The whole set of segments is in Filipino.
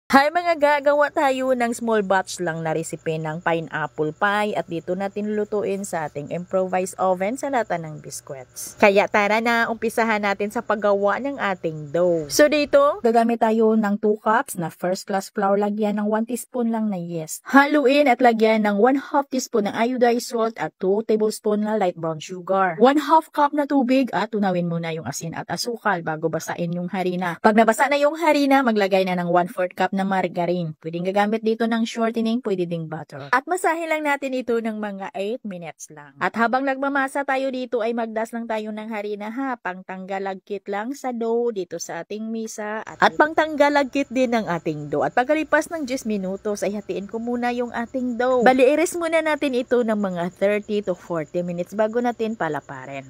Hi mga gagawa tayo ng small batch lang na recipe ng pineapple pie at dito natin lulutuin sa ating improvised oven sa lata ng biscuits. Kaya tara na, umpisahan natin sa paggawa ng ating dough. So dito, gagamit tayo ng 2 cups na first class flour, lagyan ng 1 teaspoon lang na yeast. Haluin at lagyan ng 1/2 teaspoon ng iodized salt at 2 tablespoon na light brown sugar. 1/2 cup na tubig at tunawin muna yung asin at asukal bago basain yung harina. Pag nabasa na yung harina, maglagay na ng 1/4 cup na margarine. Pwedeng gagamit dito ng shortening, pwede ding butter. At masahin lang natin ito ng mga 8 minutes lang. At habang nagmamasa tayo dito ay magdas lang tayo ng harina ha, pangtanggal lagkit lang sa dough dito sa ating misa at pangtanggal lagkit din ng ating dough. At pagkalipas ng 10 minutos ay hatiin ko muna yung ating dough. Bali, i-rest muna natin ito ng mga 30 to 40 minutes bago natin palaparin.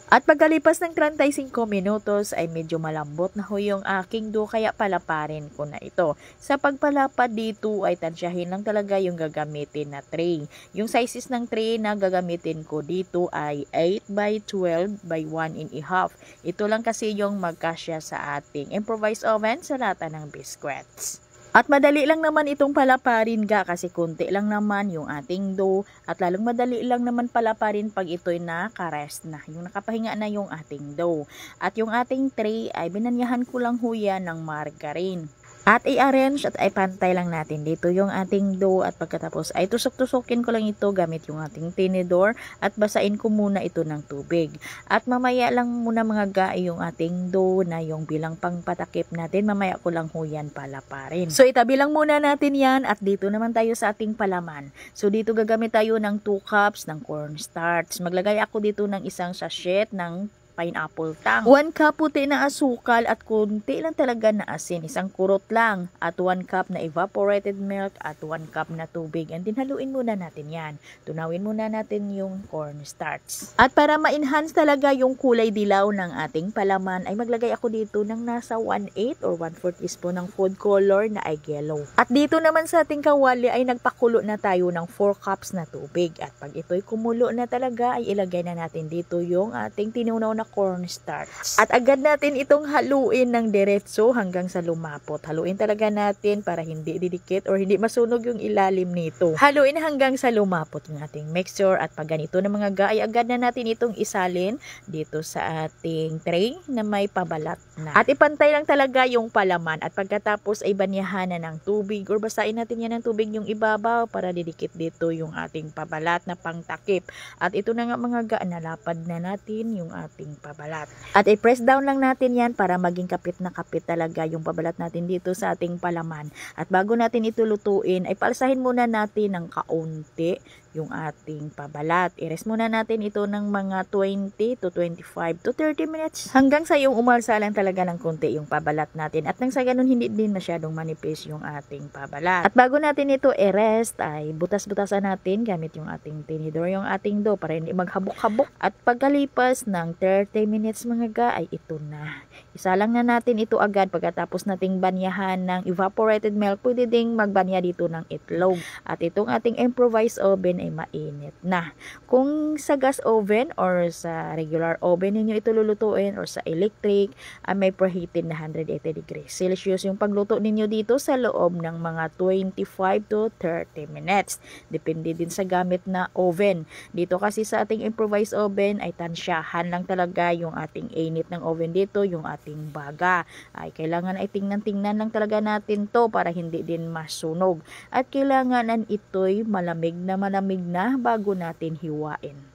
At pagkalipas ng 35 minutos ay medyo malambot na ho yung aking dough kaya palaparin ko na ito. Sa pagpalapad dito ay tansyahin lang talaga yung gagamitin na tray. Yung sizes ng tray na gagamitin ko dito ay 8 by 12 by 1.5. Ito lang kasi yung magkasya sa ating improvised oven sa lata ng biscuits. At madali lang naman itong palaparin kasi konti lang naman yung ating dough at lalong madali lang naman palaparin pag ito'y naka-rest na, yung nakapahinga na yung ating dough. At yung ating tray ay binanyahan ko lang ho yan ng margarine. At i-arrange at ipantay lang natin dito yung ating dough at pagkatapos ay tusok-tusokin ko lang ito gamit yung ating tinidor at basain ko muna ito ng tubig. At mamaya lang muna mga gaay yung ating dough na yung bilang pangpatakip natin, mamaya ko lang ho yan palaparin. So itabi lang muna natin yan at dito naman tayo sa ating palaman. So dito gagamit tayo ng 2 cups ng cornstarch. Maglagay ako dito ng isang sachet ng pineapple tang. 1 cup puti na asukal at kunti lang talaga na asin. Isang kurot lang. At 1 cup na evaporated milk at 1 cup na tubig. And din haluin muna natin yan. Tunawin muna natin yung cornstarch. At para ma-enhance talaga yung kulay dilaw ng ating palaman ay maglagay ako dito ng nasa 1/8 or 1/4 teaspoon ng food color na egg yellow. At dito naman sa ating kawali ay nagpakulo na tayo ng 4 cups na tubig. At pag ito'y kumulo na talaga ay ilagay na natin dito yung ating tinunaw na cornstarch. At agad natin itong haluin ng diretso hanggang sa lumapot. Haluin talaga natin para hindi didikit or hindi masunog yung ilalim nito. Haluin hanggang sa lumapot yung ating mixture at pag ganito na mga gaay, agad na natin itong isalin dito sa ating tray na may pabalat na. At ipantay lang talaga yung palaman at pagkatapos ay banyahan na ng tubig or basain natin yan ng tubig yung ibabaw para didikit dito yung ating pabalat na pangtakip. At ito na nga mga gaay, nalapad na natin yung ating pabalat. At i-press down lang natin yan para maging kapit na kapit talaga yung pabalat natin dito sa ating palaman. At bago natin ito lutuin, ay paalsahin muna natin ng kaunti yung ating pabalat. I-rest muna natin ito ng mga 20 to 25 to 30 minutes hanggang sa yung umalsa lang talaga ng konti yung pabalat natin at nang sa ganun hindi din masyadong manipis yung ating pabalat. At bago natin ito i-rest ay butas-butasan natin gamit yung ating tinidor yung ating dough para hindi maghabok-habok. At pagkalipas ng 30 minutes mga ga ay ito na. Isalang na natin ito agad pagkatapos nating banyahan ng evaporated milk. Pwede ding magbanya dito ng itlog. At itong ating improvised oven ay mainit na. Kung sa gas oven or sa regular oven ninyo ito lulutuin or sa electric, may preheated na 180 degrees Celsius yung pagluto ninyo dito sa loob ng mga 25 to 30 minutes. Depende din sa gamit na oven. Dito kasi sa ating improvised oven ay tansyahan lang talaga yung ating init ng oven dito, yung ating baga. Ay kailangan ay tingnan-tingnan lang talaga natin to para hindi din masunog. At kailangan ito'y malamig na bago natin hiwain.